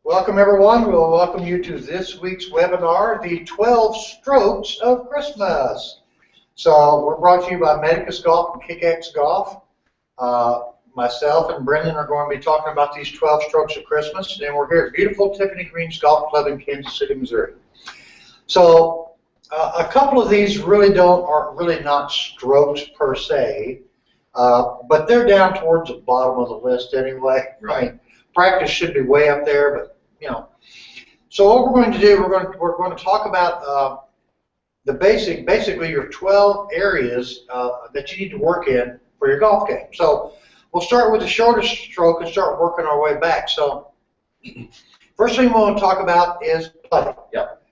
Welcome everyone. We'll welcome you to this week's webinar, the 12 Strokes of Christmas. So we're brought to you by Medicus Golf and KickX Golf. Myself and Brenndan are going to be talking about these 12 Strokes of Christmas, and we're here at beautiful Tiffany Greens Golf Club in Kansas City, Missouri. So a couple of these are really not strokes per se, but they're down towards the bottom of the list anyway. Right. I mean, practice should be way up there, but you know. So what we're going to do, we're going to talk about basically your 12 areas that you need to work in for your golf game. So we'll start with the shortest stroke and start working our way back. So first thing we want to talk about is putting. Yep.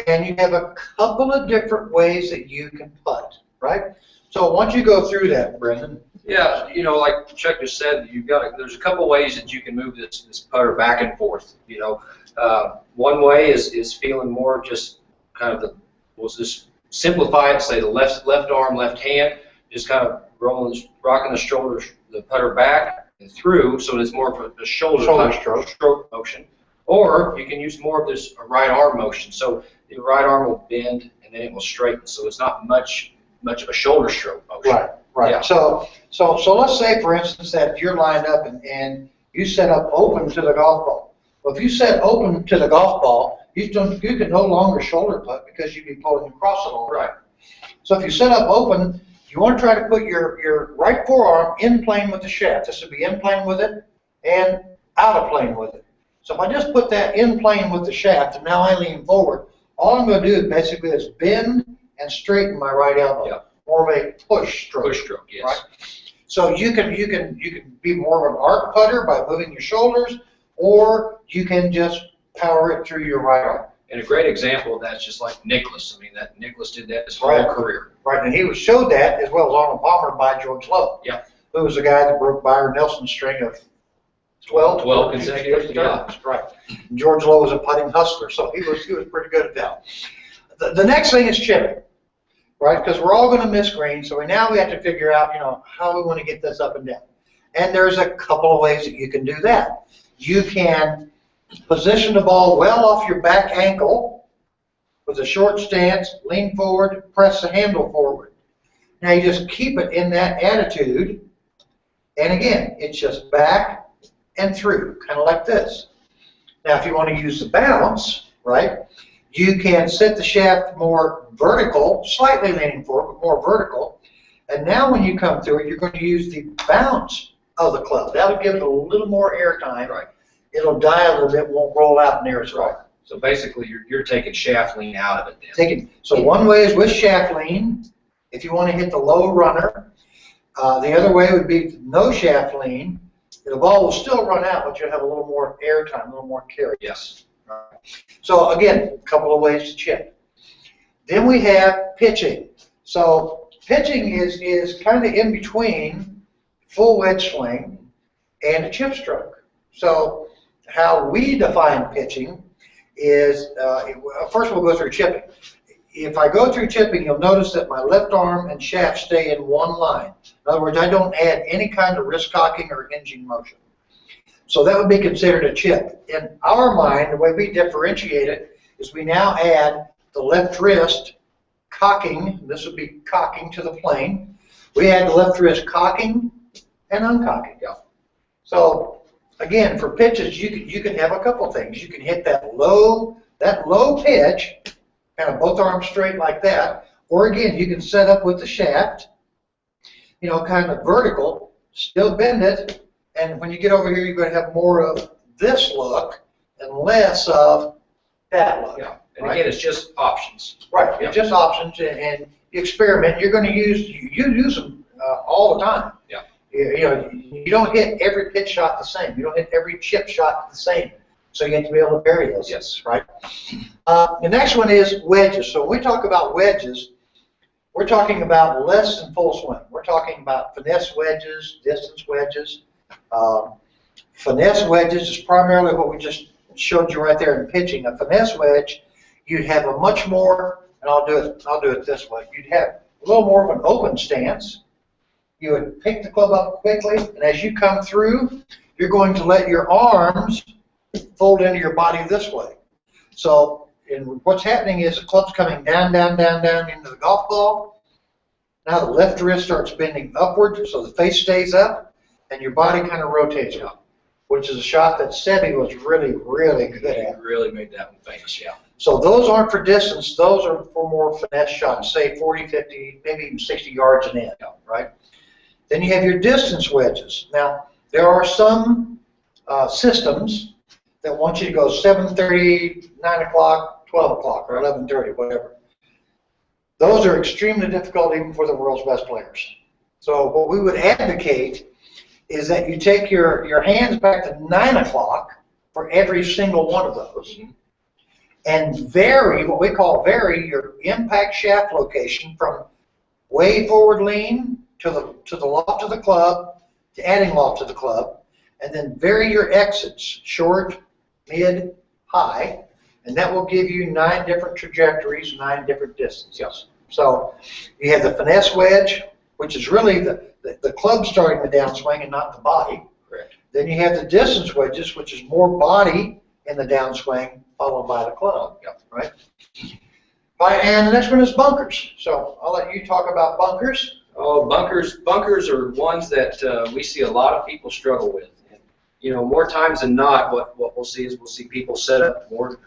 And you have a couple of different ways that you can putt, right? So once you go through that, Brenndan. Yeah, you know, like Chuck just said, there's a couple ways that you can move this putter back and forth. You know, one way is feeling more just kind of we'll just simplify it. Say the left arm, left hand, just kind of rocking the shoulders, the putter back and through, so it's more of a shoulder stroke motion. Or you can use more of this right arm motion. So the right arm will bend and then it will straighten. So it's not much of a shoulder stroke motion. Right. Yeah. So let's say, for instance, that you're lined up and you set up open to the golf ball. Well, if you set open to the golf ball, you can no longer shoulder putt because you'd be pulling across it all right. So if you set up open, you want to try to put your right forearm in plane with the shaft. This would be in plane with it and out of plane with it. So if I just put that in plane with the shaft and now I lean forward, all I'm going to do basically is bend and straighten my right elbow. Yeah. More of a push stroke. Push stroke, yes. Right? So you can be more of an arc putter by moving your shoulders, or you can just power it through your right arm. And a great example of that is just like Nicholas. I mean, Nicholas did that his whole career. Right, and he showed that as well as Arnold Palmer by George Lowe. Yeah. Who was the guy that broke Byron Nelson's string of 12 consecutive tournaments. Right. And George Lowe was a putting hustler, so he was pretty good at that. The next thing is chipping. Right, because we're all going to miss greens, so now we have to figure out, you know, how we want to get this up and down. And there's a couple of ways that you can do that. You can position the ball well off your back ankle with a short stance, lean forward, press the handle forward. Now you just keep it in that attitude, and again, it's just back and through, kind of like this. Now if you want to use the bounce, right, you can set the shaft more vertical, slightly leaning forward, but more vertical. And now when you come through it, you're going to use the bounce of the club. That'll give it a little more air time. Right. It'll die a little bit, won't roll out near as far. So basically, you're taking shaft lean out of it then. So one way is with shaft lean, if you want to hit the low runner. The other way would be no shaft lean. The ball will still run out, but you'll have a little more air time, a little more carry. Yes. So again, a couple of ways to chip. Then we have pitching. So pitching is kind of in between full wedge swing and a chip stroke. So how we define pitching is, first we'll go through chipping. If I go through chipping, you'll notice that my left arm and shaft stay in one line. In other words, I don't add any kind of wrist cocking or hinging motion. So that would be considered a chip. In our mind, the way we differentiate it is we now add the left wrist cocking. This would be cocking to the plane. We add the left wrist cocking and uncocking. Yeah. So again, for pitches, you can have a couple things. You can hit that low pitch, kind of both arms straight like that. Or again, you can set up with the shaft, you know, kind of vertical, still bend it. And when you get over here, you're going to have more of this look and less of that look. Yeah. And again, it's just options. Right. Yeah. It's just options, and you experiment. You're going to use them all the time. Yeah. You know, you don't hit every pitch shot the same. You don't hit every chip shot the same. So you have to be able to vary those. Yes. Right. The next one is wedges. So when we talk about wedges, we're talking about less than full swing. We're talking about finesse wedges, distance wedges. Finesse wedges is primarily what we just showed you right there in pitching. A finesse wedge, you'd have a much more, and I'll do it this way. You'd have a little more of an open stance. You would pick the club up quickly, and as you come through, you're going to let your arms fold into your body this way. So, and what's happening is the club's coming down, down, down, down into the golf ball. Now the left wrist starts bending upward, so the face stays up, and your body kind of rotates up, which is a shot that Sebi was really, really good at. He really made that one famous, yeah. So those aren't for distance, those are for more finesse shots, say 40, 50, maybe even 60 yards and in, right? Then you have your distance wedges. Now, there are some systems that want you to go 7:30, 9 o'clock, 12 o'clock, or 11:30, whatever. Those are extremely difficult even for the world's best players. So what we would advocate is that you take your hands back to 9 o'clock for every single one of those, and vary, what we call vary, your impact shaft location from way forward lean to the loft of the club, to adding loft to the club, and then vary your exits, short, mid, high, and that will give you 9 different trajectories, 9 different distances. Yes. So you have the finesse wedge, which is really the club starting the downswing and not the body. Correct. Then you have the distance wedges, which is more body in the downswing, followed by the club. Yep. Right? And the next one is bunkers. So I'll let you talk about bunkers. Oh, bunkers are ones that we see a lot of people struggle with. And, you know, more times than not, what we'll see is we'll see people set up more.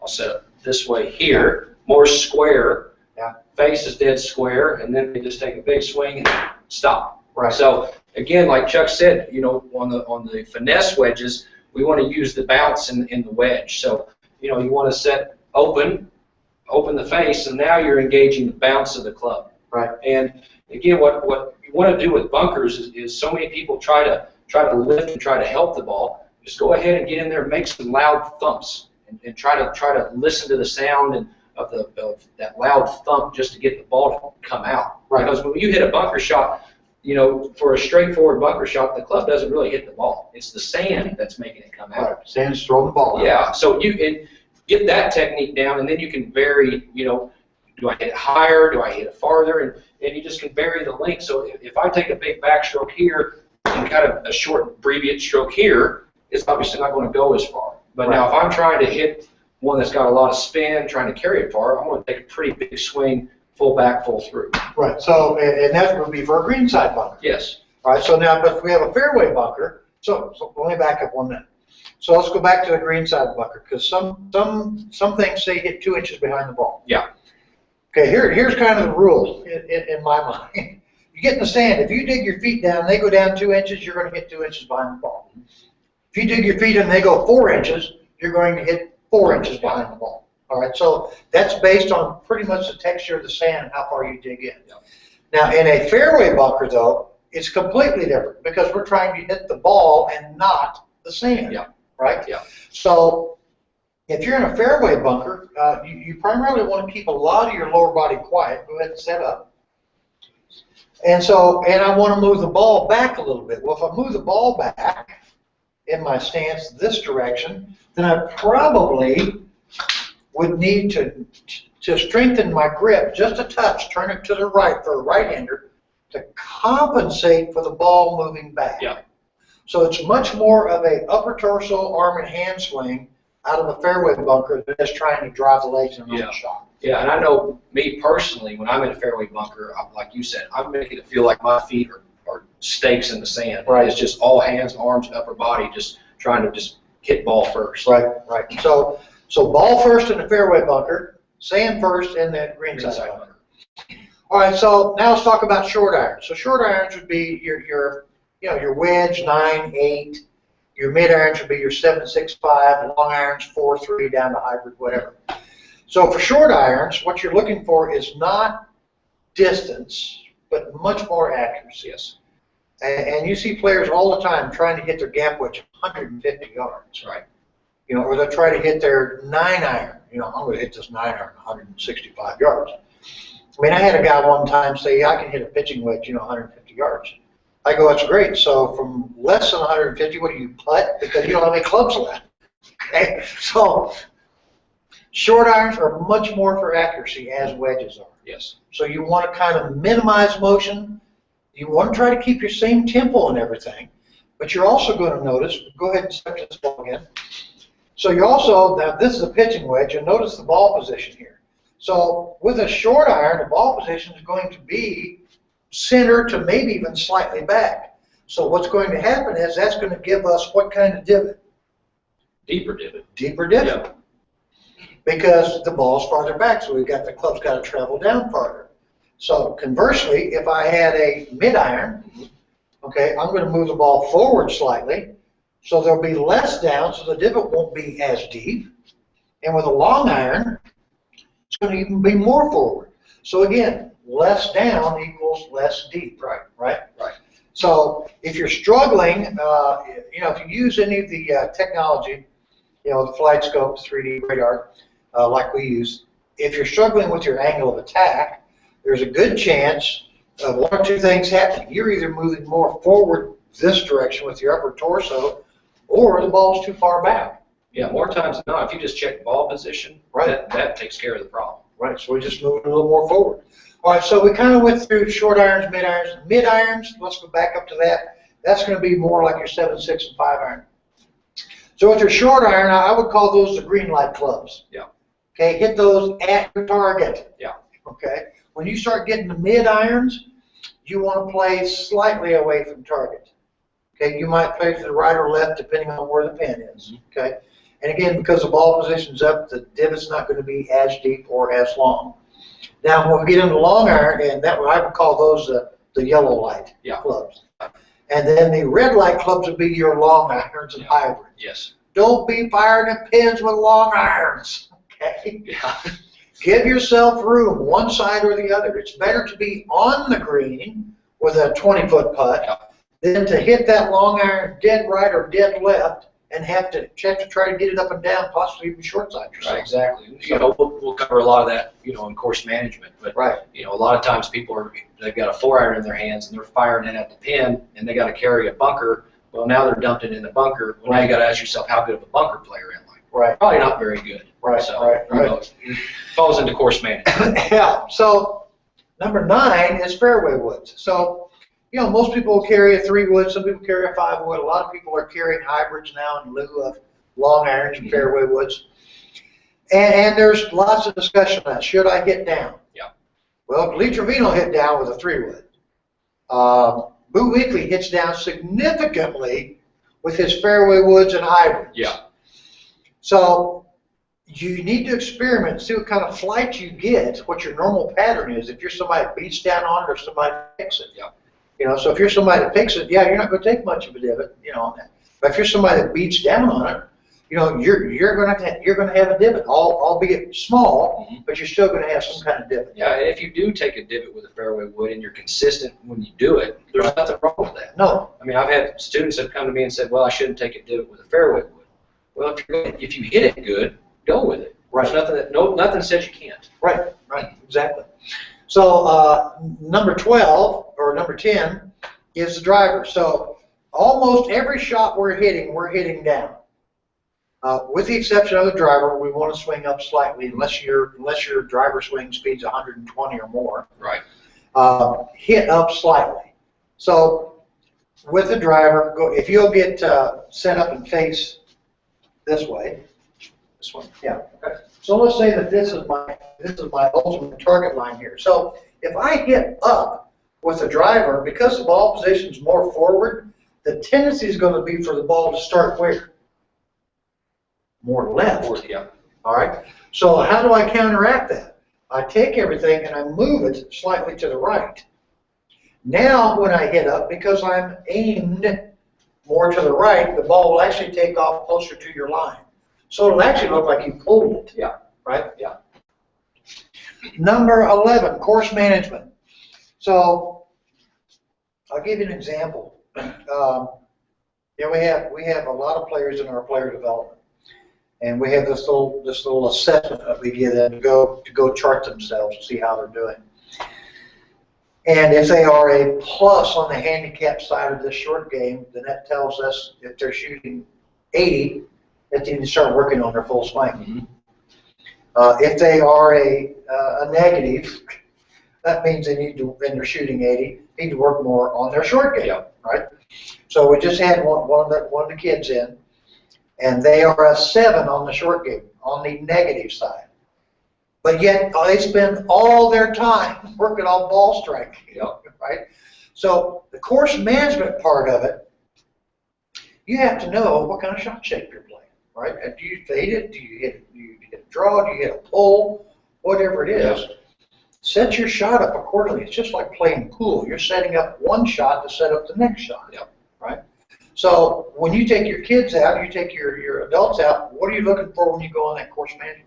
I'll set up this way here, more square. Yeah. Face is dead square, and then they just take a big swing and stop. Right. So again, like Chuck said, you know, on the finesse wedges, we want to use the bounce in the wedge. So, you know, you want to set open the face, and now you're engaging the bounce of the club. Right. And again, what you want to do with bunkers is so many people try to lift and try to help the ball. Just go ahead and get in there and make some loud thumps, and try to listen to the sound of that loud thump just to get the ball to come out. Right. Because when you hit a bunker shot, you know, for a straightforward bunker shot, the club doesn't really hit the ball. It's the sand that's making it come out. Right. Sand's throwing the ball out. Yeah. So you can get that technique down, and then you can vary. You know, do I hit it higher? Do I hit it farther? And you just can vary the length. So if I take a big backstroke here and kind of a short abbreviate stroke here, it's obviously not going to go as far. But now if I'm trying to hit one that's got a lot of spin, trying to carry it far, I'm going to take a pretty big swing, full back, full through. Right. So, and that would be for a greenside bunker. Yes. All right. So now, but if we have a fairway bunker, so let me back up 1 minute. So let's go back to the greenside bunker, because some things say hit 2 inches behind the ball. Yeah. Okay. Here's kind of the rule in my mind. You get in the sand. If you dig your feet down, they go down 2 inches, you're going to hit 2 inches behind the ball. If you dig your feet and they go 4 inches, you're going to hit 4 inches behind the ball. All right, so that's based on pretty much the texture of the sand and how far you dig in. Yeah. Now, in a fairway bunker, though, it's completely different because we're trying to hit the ball and not the sand. Yeah. Right? Yeah. So if you're in a fairway bunker, you primarily want to keep a lot of your lower body quiet. Go ahead and set up. And I want to move the ball back a little bit. Well, if I move the ball back in my stance this direction, then I probably would need to strengthen my grip just a touch, turn it to the right for a right-hander to compensate for the ball moving back. Yeah. So it's much more of a upper torso, arm, and hand swing out of a fairway bunker than just trying to drive the legs in a shot. Yeah, and I know me personally, when I'm in a fairway bunker, like you said, I'm making it feel like my feet are stakes in the sand. Right. It's just all hands, arms, upper body, just trying to just hit ball first. Right, right. So ball first in the fairway bunker, sand first in the greenside bunker. All right, so now let's talk about short irons. So short irons would be your wedge 9, 8. Your mid irons would be your 7, 6, 5. Long irons 4, 3 down to hybrid, whatever. So for short irons, what you're looking for is not distance, but much more accuracy. Yes. And you see players all the time trying to hit their gap wedge 150 yards. Right. You know, or they'll try to hit their 9 iron. You know, I'm going to hit this 9 iron 165 yards. I mean, I had a guy one time say, yeah, I can hit a pitching wedge, 150 yards. I go, that's great. So from less than 150, what do you putt? Because you don't have any clubs left. Okay? So short irons are much more for accuracy as wedges are. Yes. So you want to kind of minimize motion. You want to try to keep your same tempo and everything. But you're also going to notice, go ahead and set this ball again. So you also, now this is a pitching wedge, and notice the ball position here. So with a short iron, the ball position is going to be center to maybe even slightly back. So what's going to happen is that's going to give us what kind of divot? Deeper divot. Deeper divot. Yep. Because the ball's farther back, so we've got the club's got to travel down farther. So conversely, if I had a mid iron, okay, I'm going to move the ball forward slightly, so there'll be less down, so the divot won't be as deep. And with a long iron, it's going to even be more forward. So again, less down equals less deep. Right. Right. Right. So if you're struggling, if you use any of the technology, the flight scope, the 3D radar, like we use, if you're struggling with your angle of attack, there's a good chance of one or two things happening. You're either moving more forward this direction with your upper torso, or the ball's too far back. Yeah, more times than not, if you just check ball position, right, that takes care of the problem. Right, so we just move it a little more forward. All right, so we kind of went through short irons, mid irons. Mid irons, let's go back up to that. That's going to be more like your 7, 6, and 5 iron. So with your short iron, I would call those the green light clubs. Yeah. Okay, hit those at your target. Yeah. Okay, when you start getting the mid irons, you want to play slightly away from target. Okay, you might play to the right or left depending on where the pin is. Okay, and again, because the ball position's up, the divot's not going to be as deep or as long. Now, when we get into long iron, and that I would call those the yellow light clubs. And then the red light clubs would be your long irons and hybrids. Yes. Don't be firing at pins with long irons. Okay. Yeah. Give yourself room, one side or the other. It's better to be on the green with a 20-foot putt than to hit that long iron dead right or dead left and have to try to get it up and down, possibly even short side yourself. Right, exactly. We'll cover a lot of that, in course management. But a lot of times they've got a 4-iron in their hands and they're firing it at the pin, and they got to carry a bunker. Well, now they're dumped it in the bunker. Well, now you got to ask yourself, how good of a bunker player am I? Right. Probably not very good. Right. So, Right. It falls into course management. Yeah. So number 9 is fairway woods. So most people will carry a 3-wood, some people carry a 5-wood. A lot of people are carrying hybrids now in lieu of long irons and fairway woods. And there's lots of discussion on that. Should I hit down? Yeah. Well, Lee Trevino hit down with a 3-wood. Boo Weekley hits down significantly with his fairway woods and hybrids. Yeah. So you need to experiment and see what kind of flight you get, what your normal pattern is. If you're somebody that beats down on it or somebody that picks it. Yeah. So if you're somebody that picks it, you're not going to take much of a divot, on that. But if you're somebody that beats down on it, you're going to have a divot, albeit small, but you're still going to have some kind of divot. Yeah, and if you do take a divot with a fairway wood and you're consistent when you do it, there's nothing wrong with that. No. I mean, I've had students that have come to me and said, well, I shouldn't take a divot with a fairway wood. Well, if you hit it good, go with it. Right. There's nothing says you can't. Right, exactly. So number 12 or number 10 is the driver. So almost every shot we're hitting down. With the exception of the driver, we want to swing up slightly unless your driver swing speed's 120 or more. Right. Hit up slightly. So with the driver, if you'll get set up and face this way. This one. Yeah. Okay. So let's say that this is my ultimate target line here. So if I hit up with the driver, because the ball position is more forward, the tendency is going to be for the ball to start where? More left. Yeah. All right. So how do I counteract that? I take everything and I move it slightly to the right. Now when I hit up, because I'm aimed more to the right, the ball will actually take off closer to your line. So it'll actually look like you pulled it. Yeah. Right? Yeah. Number 11, course management. So I'll give you an example. We have a lot of players in our player development, and we have this little assessment that we give them to go chart themselves and see how they're doing. And if they are a plus on the handicap side of this short game, then that tells us if they're shooting 80, that they need to start working on their full swing. Mm-hmm. If they are a negative, that means they need to, and they're shooting 80, need to work more on their short game, right? So we just had one of the kids in, and they are a 7 on the short game, on the negative side. But yet they spend all their time working on ball strike, right? So the course management part of it, you have to know what kind of shot shape you're playing, right? Do you fade it? Do you hit a draw? Do you hit a pull? Whatever it is, set your shot up accordingly. It's just like playing pool. You're setting up one shot to set up the next shot, right? So when you take your kids out, you take your adults out, what are you looking for when you go on that course management?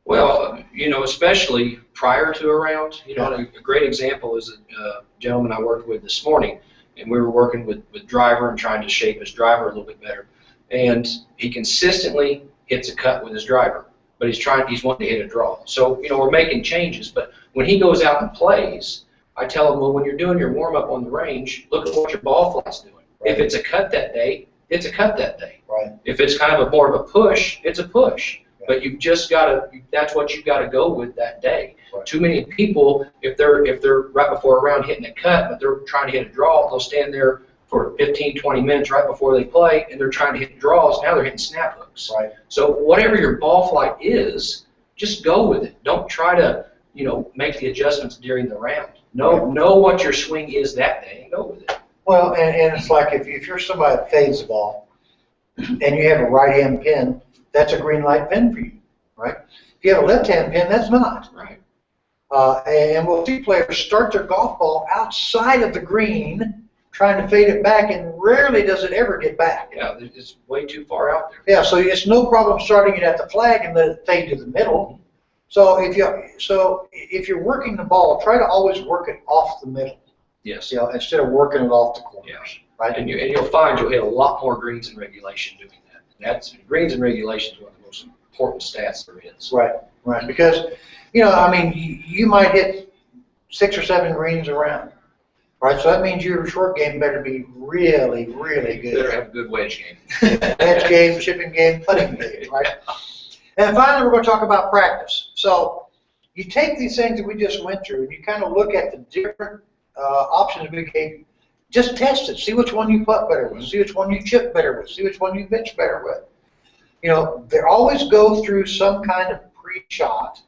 Well, especially prior to a round, a great example is a gentleman I worked with this morning, and we were working with driver and trying to shape his driver a little bit better. And he consistently hits a cut with his driver, but he's wanting to hit a draw. So, we're making changes, but when he goes out and plays, I tell him, well, when you're doing your warm-up on the range, look at what your ball flight's doing. Right. If it's a cut that day, it's a cut that day. Right. If it's kind of more of a push, it's a push. But you've just got to, that's what you've got to go with that day. Right. Too many people, if they're right before a round hitting a cut, but they're trying to hit a draw, they'll stand there for 15, 20 minutes right before they play, and they're trying to hit draws. Now they're hitting snap hooks. Right. So whatever your ball flight is, just go with it. Don't try to, make the adjustments during the round. Know what your swing is that day and go with it. Well, and it's like if you're somebody that fades the ball and you have a right-hand pin, that's a green light pin for you, right? If you have a left-hand pin, that's not. Right. And we'll see players start their golf ball outside of the green, trying to fade it back, and rarely does it ever get back. Yeah, it's way too far out there. Yeah, so it's no problem starting it at the flag and let it fade to the middle. So if you're working the ball, try to always work it off the middle. Yes. Instead of working it off the corners. Yeah. Right. And you'll find you'll hit a lot more greens in regulation doing that. Greens in regulation is one of the most important stats there is. Right. Right. Because you might hit 6 or 7 greens around. Right. So that means your short game better be really, really good. Better have a good wedge game. Wedge game, chipping game, putting game. Right. And finally, we're going to talk about practice. So you take these things that we just went through, and you kind of look at the different options we gave. Just test it. See which one you putt better with. See which one you chip better with. See which one you pitch better with. They always go through some kind of pre-shot,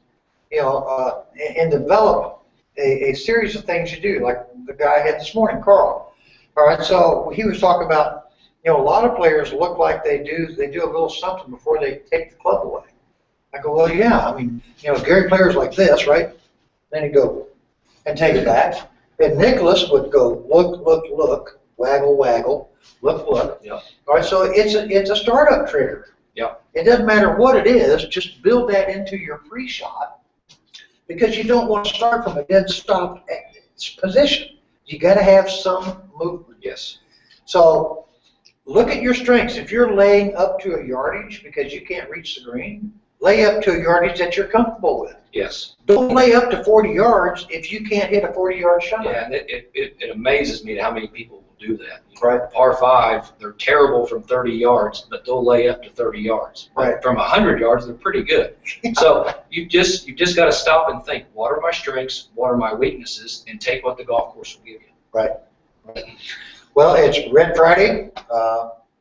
and develop a series of things you do, like the guy I had this morning, Carl. All right, so he was talking about, a lot of players look like they do a little something before they take the club away. I go, well, yeah, Gary players like this, right? Then he'd go and take it back. And Nicholas would go, look, waggle, waggle, look. Yeah. All right, so it's a startup trigger. Yeah. It doesn't matter what it is, just build that into your pre-shot, because you don't want to start from a dead stop position. You got to have some movement. Yes. So look at your strengths. If you're laying up to a yardage because you can't reach the green, lay up to a yardage that you're comfortable with. Yes. Don't lay up to 40 yards if you can't hit a 40-yard shot. Yeah, and it amazes me how many people will do that. Right. Par 5, they're terrible from 30 yards, but they'll lay up to 30 yards. Right. From 100 yards, they're pretty good. So you just got to stop and think, what are my strengths, what are my weaknesses, and take what the golf course will give you. Right. Well, it's Red Friday.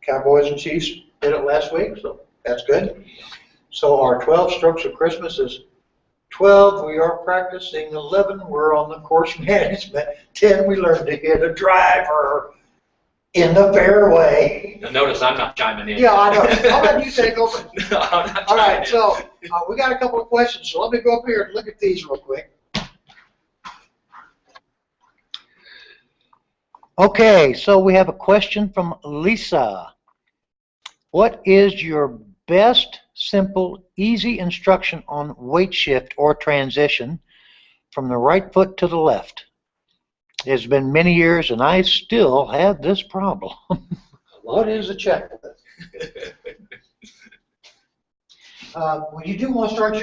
Cowboys and Chiefs did it last week, so that's good. So our 12 strokes of Christmas is 12, we are practicing. 11, we're on the course management. 10, we learned to hit a driver in the fairway. Now notice I'm not chiming in. Yeah, I know. I'll let you take over. No, I'm not All right, in. so we got a couple of questions, so let me go up here and look at these real quick. Okay, so we have a question from Lisa. What is your best, simple, easy instruction on weight shift or transition from the right foot to the left? It's been many years and I still have this problem. What is a checklist? Well, you do want to start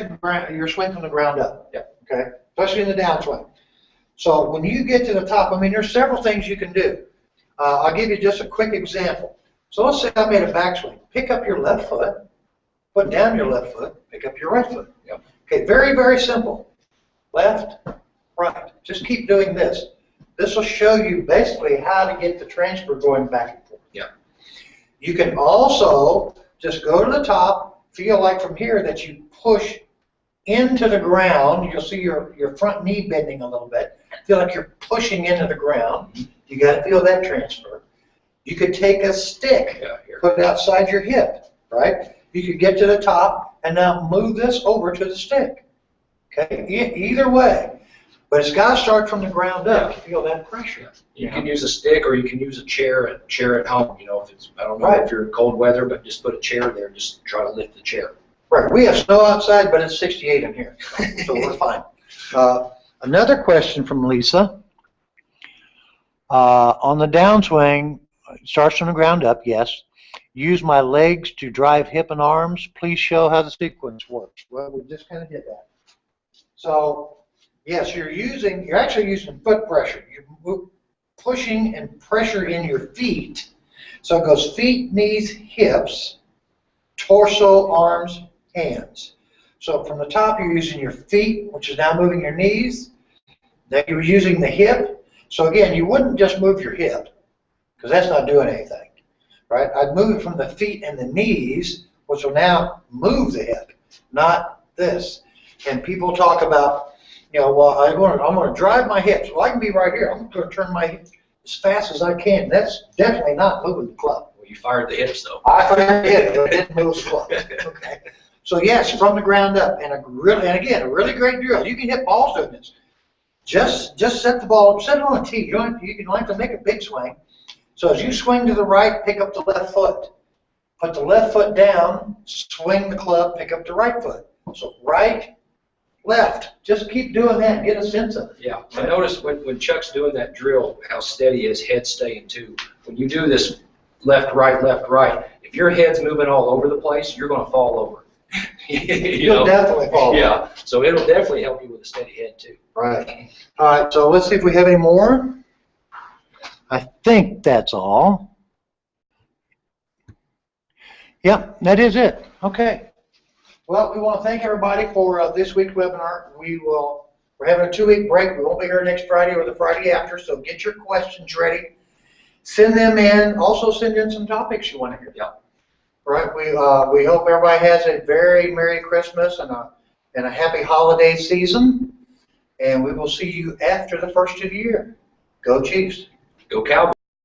your swing from the ground up. Yep. Okay, especially in the downswing. So when you get to the top, there's several things you can do. I'll give you just a quick example. So let's say I made a backswing. Pick up your left foot, put down your left foot, pick up your right foot. Yep. Okay, very, very simple. Left, right. Just keep doing this. This will show you basically how to get the transfer going back and forth. Yep. You can also just go to the top, feel like from here that you push into the ground. You'll see your front knee bending a little bit. Feel like you're pushing into the ground. You got to feel that transfer. You could take a stick, put it outside your hip, right? You could get to the top and now move this over to the stick. Okay, either way. But it's got to start from the ground up to feel that pressure. You can use a stick, or you can use a chair at home. You know, if it's, I don't know if you're in cold weather, but just put a chair there. Just try to lift the chair. Right. We have snow outside, but it's 68 in here, so we're fine. Another question from Lisa. On the downswing, it starts from the ground up, yes. Use my legs to drive hip and arms. Please show how the sequence works. Well, we just kind of did that. So, yes, you're actually using foot pressure. You're pushing and pressure in your feet. So it goes feet, knees, hips, torso, arms, hands. So from the top, you're using your feet, which is now moving your knees. Then you're using the hip. So again, you wouldn't just move your hip, because that's not doing anything, right? I'd move it from the feet and the knees, which will now move the hip, not this. And people talk about, you know, well, I'm going to drive my hips. Well, I can be right here. I'm going to turn my hips as fast as I can. That's definitely not moving the club. Well, you fired the hips, though. I fired the hips, but I didn't move the club. Okay. So yes, from the ground up, and again, a really great drill. You can hit balls doing this. Just set the ball up, set it on a tee. You don't have to make a big swing. So as you swing to the right, pick up the left foot. Put the left foot down, swing the club, pick up the right foot. So right, left. Just keep doing that and get a sense of it. Yeah, I noticed when Chuck's doing that drill, how steady his head's staying too. When you do this left, right, if your head's moving all over the place, you're going to fall over. You'll definitely fall over. Yeah, so it'll definitely help you with a steady head too. Right. All right, so let's see if we have any more. I think that's all. Yep, that is it. Okay. Well, we want to thank everybody for this week's webinar. We're having a 2-week break. We won't be here next Friday or the Friday after, so get your questions ready. Send them in. Also send in some topics you want to hear. Yeah. Right. We hope everybody has a very Merry Christmas and a happy holiday season. And we will see you after the first of the year. Go Chiefs. Go Cowboys.